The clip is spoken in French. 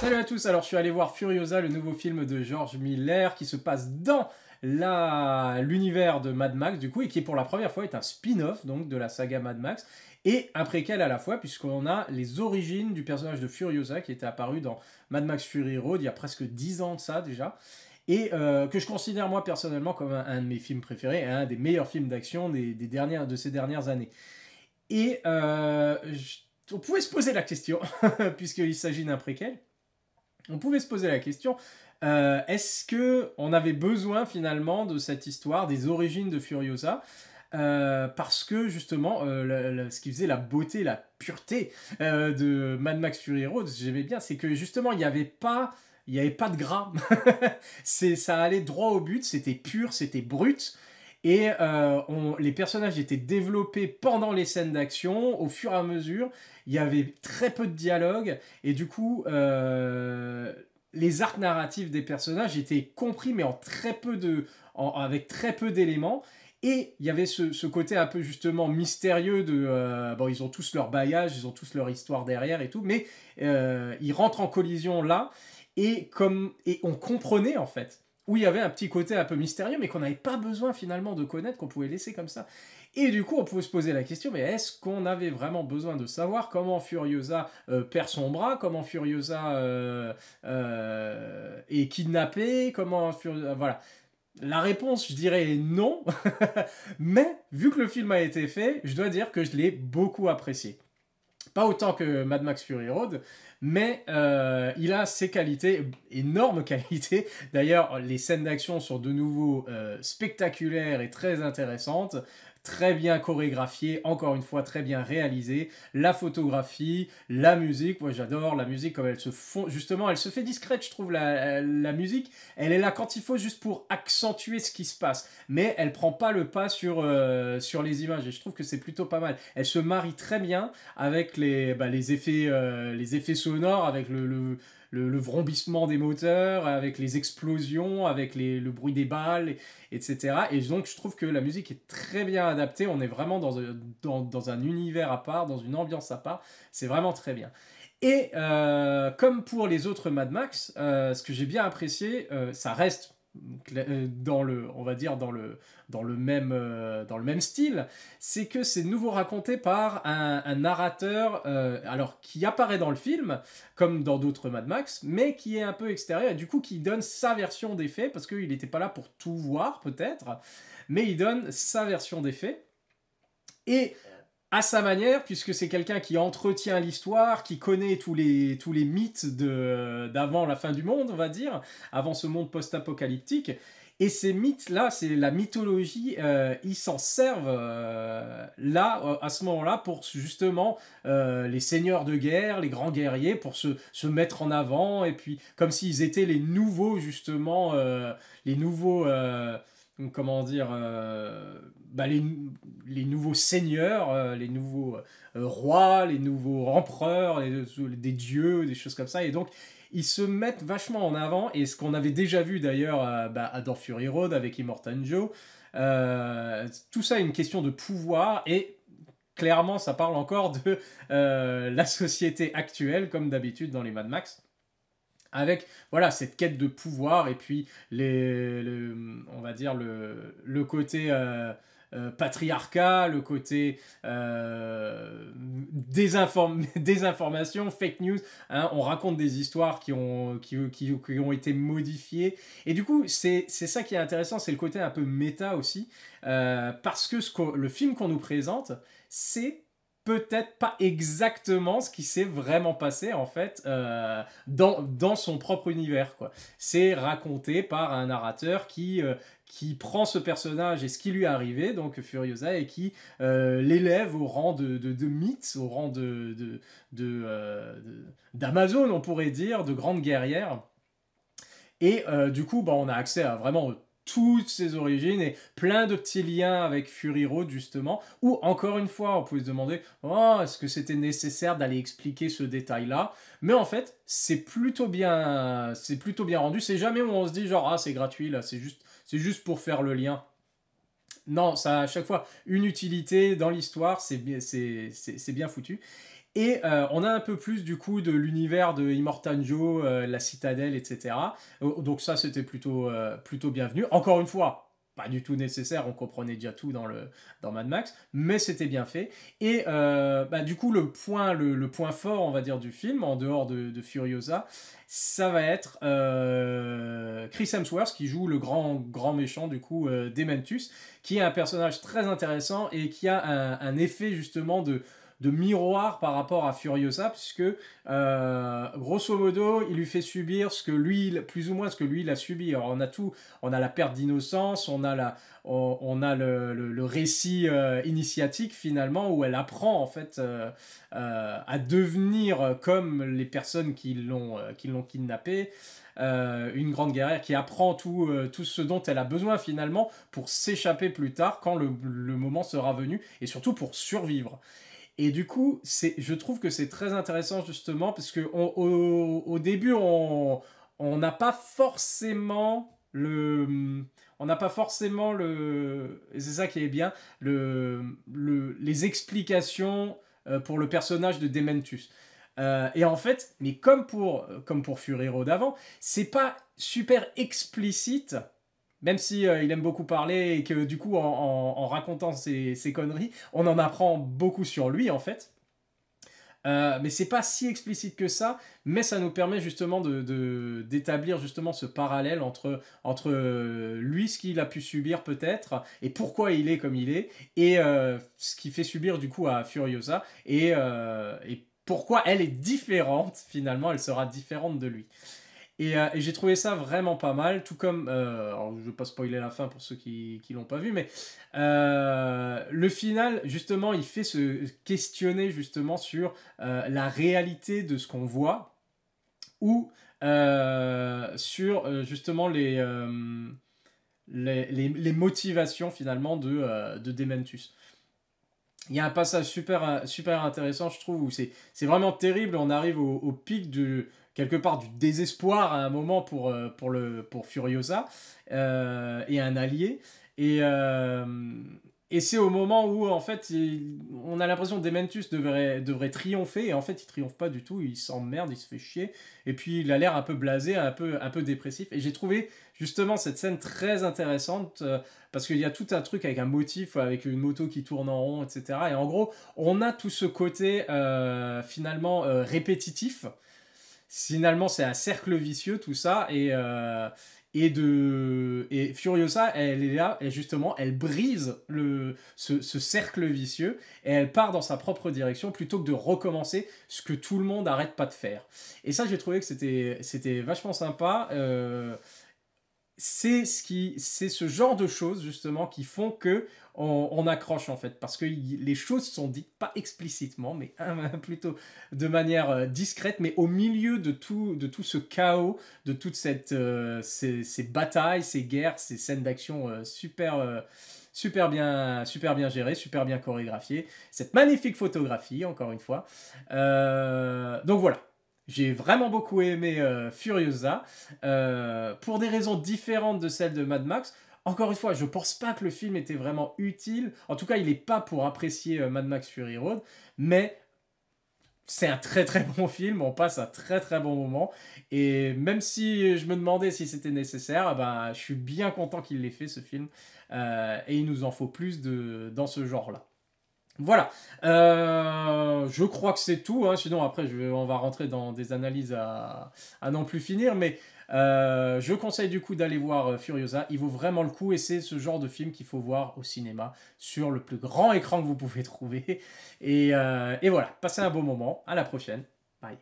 Salut à tous, alors je suis allé voir Furiosa, le nouveau film de George Miller qui se passe dans l'univers de Mad Max du coup et qui pour la première fois est un spin-off donc de la saga Mad Max et un préquel à la fois puisqu'on a les origines du personnage de Furiosa qui était apparu dans Mad Max Fury Road il y a presque 10 ans de ça déjà et que je considère moi personnellement comme un de mes films préférés, un des meilleurs films d'action de ces dernières années. Et on pouvait se poser la question, puisqu'il s'agit d'un préquel, on pouvait se poser la question, est-ce que on avait besoin finalement de cette histoire des origines de Furiosa parce que justement, ce qui faisait la beauté, la pureté de Mad Max Fury Road, j'aimais bien, c'est que justement, il n'y avait pas de gras. Ça allait droit au but, c'était pur, c'était brut. Et les personnages étaient développés pendant les scènes d'action, au fur et à mesure. Il y avait très peu de dialogue, et du coup, les arcs narratifs des personnages étaient compris, mais avec très peu d'éléments. Et il y avait ce côté un peu justement mystérieux de... bon, ils ont tous leur bailliage, ils ont tous leur histoire derrière et tout, mais ils rentrent en collision là, et on comprenait en fait où il y avait un petit côté un peu mystérieux, mais qu'on n'avait pas besoin finalement de connaître, qu'on pouvait laisser comme ça. Et du coup, on pouvait se poser la question, mais est-ce qu'on avait vraiment besoin de savoir comment Furiosa perd son bras, comment Furiosa est kidnappée, comment Furiosa... Voilà. La réponse, je dirais non, mais vu que le film a été fait, je dois dire que je l'ai beaucoup apprécié. Pas autant que Mad Max Fury Road, mais il a ses qualités, énormes qualités. D'ailleurs, les scènes d'action sont de nouveau spectaculaires et très intéressantes, très bien chorégraphiées, encore une fois très bien réalisées. La photographie, la musique, moi j'adore la musique comme elle se fond, justement, elle se fait discrète, je trouve la musique. Elle est là quand il faut juste pour accentuer ce qui se passe, mais elle prend pas le pas sur les images et je trouve que c'est plutôt pas mal. Elle se marie très bien avec les effets sonores, avec le vrombissement des moteurs, avec les explosions, avec le bruit des balles, etc. Et donc je trouve que la musique est très bien adaptée, on est vraiment dans un univers à part, dans une ambiance à part, c'est vraiment très bien. Et comme pour les autres Mad Max, ce que j'ai bien apprécié, ça reste on va dire dans le même style, c'est que c'est de nouveau raconté par un narrateur, alors qui apparaît dans le film, comme dans d'autres Mad Max, mais qui est un peu extérieur, et du coup qui donne sa version des faits, parce qu'il n'était pas là pour tout voir peut-être, mais il donne sa version des faits, et à sa manière, puisque c'est quelqu'un qui entretient l'histoire, qui connaît tous les mythes d'avant la fin du monde, on va dire, avant ce monde post-apocalyptique. Et ces mythes-là, c'est la mythologie, ils s'en servent là, à ce moment-là, pour justement les seigneurs de guerre, les grands guerriers, pour se mettre en avant, et puis comme s'ils étaient les nouveaux, justement, les nouveaux... comment dire, les nouveaux seigneurs, les nouveaux rois, les nouveaux empereurs, des dieux, des choses comme ça. Et donc, ils se mettent vachement en avant. Et ce qu'on avait déjà vu d'ailleurs dans Fury Road avec Immortan Joe, tout ça est une question de pouvoir. Et clairement, ça parle encore de la société actuelle, comme d'habitude dans les Mad Max, avec voilà cette quête de pouvoir et puis on va dire le côté patriarcat, le côté désinformation, fake news, hein, on raconte des histoires qui ont été modifiées et du coup c'est ça qui est intéressant, c'est le côté un peu méta aussi, parce que le film qu'on nous présente, c'est peut-être pas exactement ce qui s'est vraiment passé en fait dans son propre univers, quoi. C'est raconté par un narrateur qui prend ce personnage et ce qui lui est arrivé, donc Furiosa, et qui l'élève au rang de mythe, au rang d'Amazon, on pourrait dire, de grande guerrière. Et du coup, on a accès à vraiment toutes ses origines et plein de petits liens avec Fury Road justement, où encore une fois on pouvait se demander oh, est-ce que c'était nécessaire d'aller expliquer ce détail là, mais en fait c'est plutôt bien rendu, c'est jamais où on se dit genre ah c'est gratuit là, c'est juste pour faire le lien. Non, ça a à chaque fois une utilité dans l'histoire, c'est bien foutu. Et on a un peu plus du coup de l'univers de Immortan Joe, la citadelle, etc. Donc ça c'était plutôt bienvenu. Encore une fois, pas du tout nécessaire, on comprenait déjà tout dans Mad Max, mais c'était bien fait. Et du coup le point fort, on va dire, du film, en dehors de Furiosa, ça va être Chris Hemsworth qui joue le grand méchant du coup Dementus, qui est un personnage très intéressant et qui a un effet justement de miroir par rapport à Furiosa, puisque grosso modo, il lui fait subir plus ou moins ce que lui il a subi. Alors on a tout, on a la perte d'innocence, on a le récit initiatique finalement où elle apprend en fait à devenir comme les personnes qui l'ont kidnappée. Une grande guerrière qui apprend tout ce dont elle a besoin finalement pour s'échapper plus tard quand le moment sera venu, et surtout pour survivre. Et du coup, je trouve que c'est très intéressant justement parce que au début, on n'a pas forcément et c'est ça qui est bien, les explications pour le personnage de Dementus. Et en fait, mais comme pour Fury Road avant, c'est pas super explicite, même si il aime beaucoup parler et que du coup en racontant ses conneries, on en apprend beaucoup sur lui en fait. Mais c'est pas si explicite que ça, mais ça nous permet justement d'établir justement ce parallèle entre lui, ce qu'il a pu subir peut-être, et pourquoi il est comme il est, et ce qu'il fait subir du coup à Furiosa, et pourquoi elle est différente, finalement, elle sera différente de lui. Et j'ai trouvé ça vraiment pas mal, tout comme, alors je ne vais pas spoiler la fin pour ceux qui l'ont pas vu, mais le final, justement, il fait se questionner justement sur la réalité de ce qu'on voit, ou sur justement les motivations finalement de Dementus. Il y a un passage super intéressant, je trouve, où c'est vraiment terrible. On arrive au pic quelque part du désespoir à un moment pour Furiosa et un allié. Et, euh, et c'est au moment où, en fait, on a l'impression que Dementus devrait triompher. Et en fait, il triomphe pas du tout. Il s'emmerde, il se fait chier. Et puis, il a l'air un peu blasé, un peu dépressif. Et j'ai trouvé justement cette scène très intéressante. Parce qu'il y a tout un truc avec un motif, avec une moto qui tourne en rond, etc. Et en gros, on a tout ce côté finalement répétitif. Finalement, c'est un cercle vicieux, tout ça. Et Furiosa, elle est là, et justement, elle brise ce cercle vicieux, et elle part dans sa propre direction plutôt que de recommencer ce que tout le monde n'arrête pas de faire. Et ça, j'ai trouvé que c'était vachement sympa. C'est ce genre de choses justement qui font que on accroche en fait, parce que les choses sont dites pas explicitement, mais plutôt de manière discrète, mais au milieu de tout ce chaos, de toutes ces batailles, ces guerres, ces scènes d'action super bien gérées, super bien chorégraphiées, cette magnifique photographie encore une fois. Donc voilà. J'ai vraiment beaucoup aimé Furiosa, pour des raisons différentes de celles de Mad Max. Encore une fois, je pense pas que le film était vraiment utile. En tout cas, il n'est pas pour apprécier Mad Max Fury Road, mais c'est un très bon film. On passe un très bon moment. Et même si je me demandais si c'était nécessaire, je suis bien content qu'il l'ait fait ce film. Et il nous en faut plus dans ce genre-là. Voilà, je crois que c'est tout, hein. Sinon après on va rentrer dans des analyses à n'en plus finir, mais je conseille du coup d'aller voir Furiosa, il vaut vraiment le coup et c'est ce genre de film qu'il faut voir au cinéma sur le plus grand écran que vous pouvez trouver. Et voilà, passez un bon moment, à la prochaine, bye.